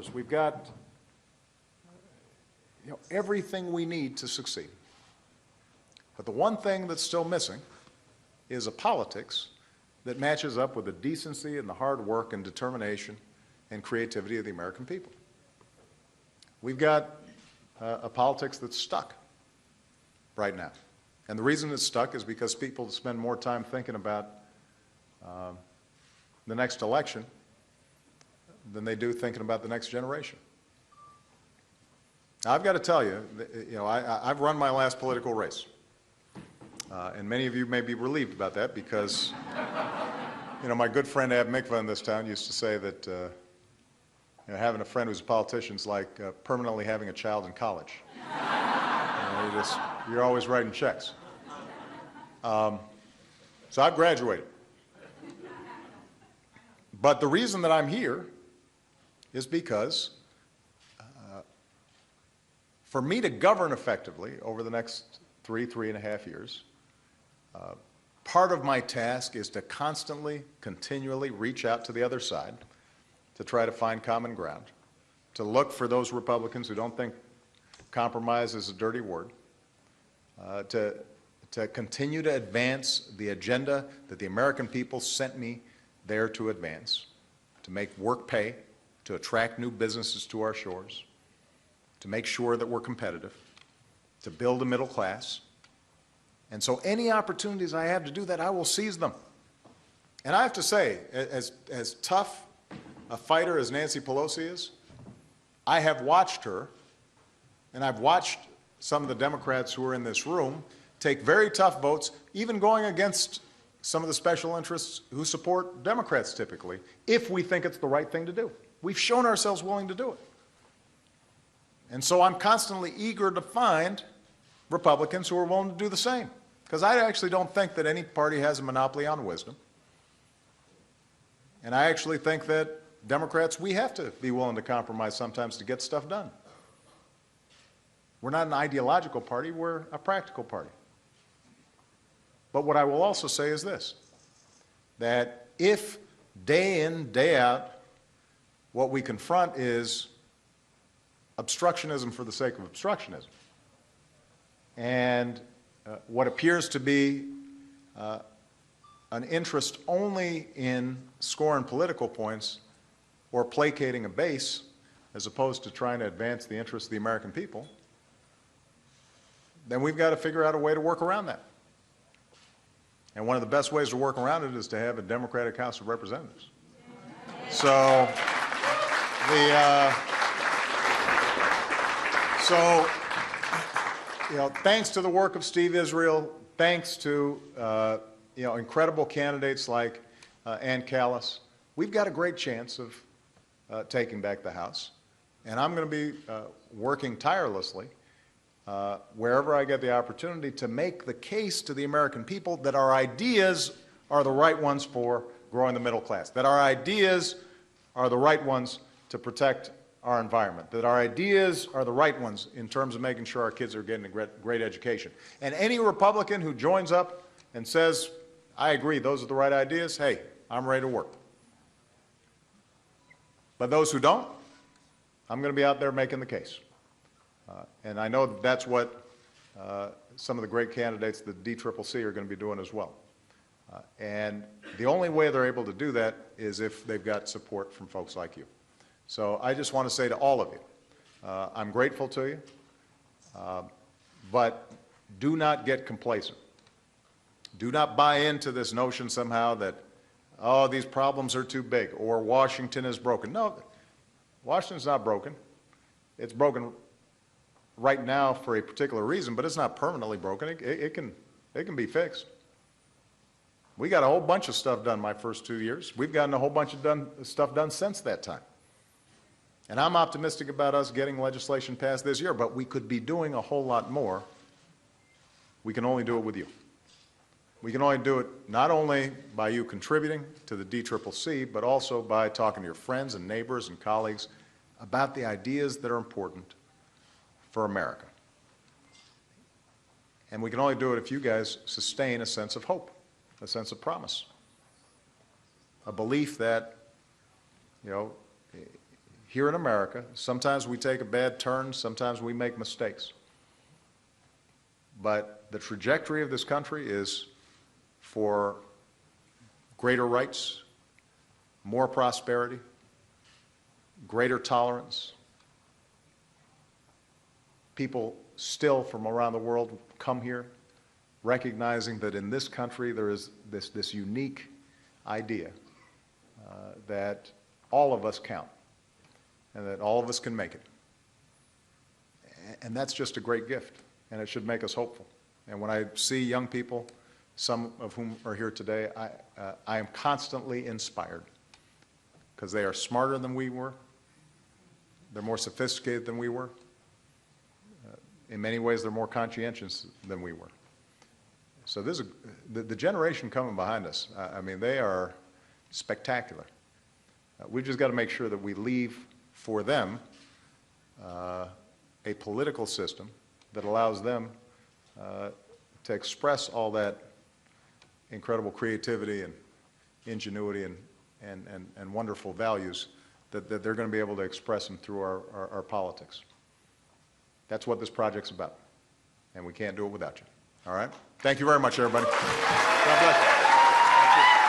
We've got everything we need to succeed. But the one thing that's still missing is a politics that matches up with the decency and the hard work and determination and creativity of the American people. We've got a politics that's stuck right now. And the reason it's stuck is because people spend more time thinking about the next election than they do thinking about the next generation. Now, I've got to tell you, I've run my last political race. And many of you may be relieved about that because, my good friend Ab Mikva in this town used to say that having a friend who's a politician is like permanently having a child in college. You're always writing checks. So I've graduated. But the reason that I'm here is because for me to govern effectively over the next 3.5 years, part of my task is to constantly, continually reach out to the other side to try to find common ground, to look for those Republicans who don't think compromise is a dirty word, to continue to advance the agenda that the American people sent me there to advance, to make work pay, to attract new businesses to our shores, to make sure that we're competitive, to build a middle class. And so any opportunities I have to do that, I will seize them. And I have to say, as tough a fighter as Nancy Pelosi is, I have watched her, and I've watched some of the Democrats who are in this room take very tough votes, even going against some of the special interests who support Democrats typically, if we think it's the right thing to do. We've shown ourselves willing to do it. And so I'm constantly eager to find Republicans who are willing to do the same, because I actually don't think that any party has a monopoly on wisdom. And I actually think that Democrats, we have to be willing to compromise sometimes to get stuff done. We're not an ideological party, we're a practical party. But what I will also say is this, that if day in, day out, what we confront is obstructionism for the sake of obstructionism, and what appears to be an interest only in scoring political points or placating a base as opposed to trying to advance the interests of the American people, then we've got to figure out a way to work around that. And one of the best ways to work around it is to have a Democratic House of Representatives. So, thanks to the work of Steve Israel, thanks to incredible candidates like Ann Callis, we've got a great chance of taking back the House. And I'm going to be working tirelessly wherever I get the opportunity to make the case to the American people that our ideas are the right ones for growing the middle class, that our ideas are the right ones to protect our environment, that our ideas are the right ones in terms of making sure our kids are getting a great education. And any Republican who joins up and says, I agree, those are the right ideas, hey, I'm ready to work. But those who don't, I'm going to be out there making the case. And I know that that's what some of the great candidates, the DCCC, are going to be doing as well. And the only way they're able to do that is if they've got support from folks like you. So I just want to say to all of you, I'm grateful to you, but do not get complacent. Do not buy into this notion somehow that, oh, these problems are too big, or Washington is broken. No, Washington's not broken. It's broken right now for a particular reason, but it's not permanently broken. It can be fixed. We got a whole bunch of stuff done my first 2 years. We've gotten a whole bunch of stuff done since that time. And I'm optimistic about us getting legislation passed this year, but we could be doing a whole lot more. We can only do it with you. We can only do it not only by you contributing to the DCCC, but also by talking to your friends and neighbors and colleagues about the ideas that are important for America. And we can only do it if you guys sustain a sense of hope, a sense of promise, a belief that, here in America, sometimes we take a bad turn, sometimes we make mistakes. But the trajectory of this country is for greater rights, more prosperity, greater tolerance. People still from around the world come here recognizing that in this country there is this unique idea that all of us count and that all of us can make it. And that's just a great gift, and it should make us hopeful. And when I see young people, some of whom are here today, I am constantly inspired because they are smarter than we were. They're more sophisticated than we were. In many ways, they're more conscientious than we were. So this is the generation coming behind us. I mean, they are spectacular. We've just got to make sure that we leave for them a political system that allows them to express all that incredible creativity and ingenuity and wonderful values that they're going to be able to express them through our politics. That's what this project's about, and we can't do it without you. All right? Thank you very much, everybody. God bless you.